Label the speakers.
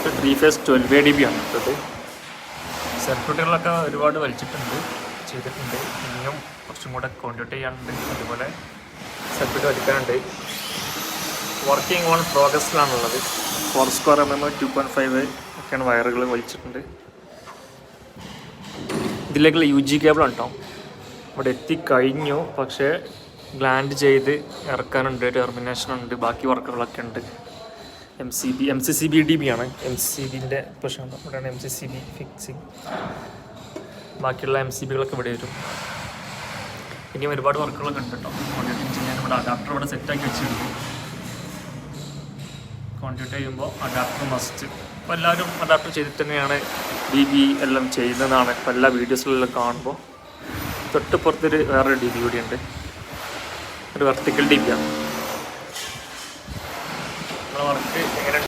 Speaker 1: Port 3 face 12 ആണ് ഇട്ടത്. സർക്യൂട്ടുകളൊക്കെ ഒരുപാട് ചെയ്തിട്ടുണ്ട്. ഇനിയും കുറച്ചും കൂടെ കോൺട്രിബ്യൂട്ട് ചെയ്യാനുണ്ട്. അതുപോലെ സർക്യൂട്ട് വലിക്കാനുണ്ട്. വർക്കിംഗ് ഓൺ പ്രോഗ്രസ്സിലാണുള്ളത്. 4² mm 2.5 ഒക്കെയാണ് വയറുകൾ വലിച്ചിട്ടുണ്ട്. ഇതിലേക്കുള്ള UG കേബിൾ ഉണ്ടാവും. ഇവിടെ എത്തിക്കഴിഞ്ഞു, പക്ഷേ ഗ്ലാൻഡ് ചെയ്ത് ഇറക്കാനുണ്ട്, ടെർമിനേഷൻ ഉണ്ട്, ബാക്കി വർക്കുകളൊക്കെ ഉണ്ട്. MCCB ആണ്. MCBൻ്റെ പ്രശ്നം ഇവിടെയാണ്. MCCB fixing. ബാക്കിയുള്ള MCBകളൊക്കെ ഇവിടെ വരും. ഇനിയും ഒരുപാട് വർക്കുകളൊക്കെ ഉണ്ട് കേട്ടോ. കോൺട്രിബ്യൂട്ട് ചെയ്യാൻ ഇവിടെ അഡാപ്റ്റർ ഇവിടെ സെറ്റാക്കി വെച്ചിട്ടുണ്ട്. കോൺട്രിബ്യൂട്ട് ചെയ്യുമ്പോൾ അഡാപ്റ്റർ മസ്റ്റ്. അപ്പോൾ എല്ലാവരും അഡാപ്റ്റർ ചെയ്തിട്ട് തന്നെയാണ് DB എല്ലാം ചെയ്യുന്നതാണ്. ഇപ്പോൾ എല്ലാ വീഡിയോസിലെല്ലാം കാണുമ്പോൾ തൊട്ടുപുറത്തൊരു വേറൊരു DB കൂടി ഉണ്ട്. ഒരു വെർട്ടിക്കൽ DB ആണ്. വർക്ക് എങ്ങനെ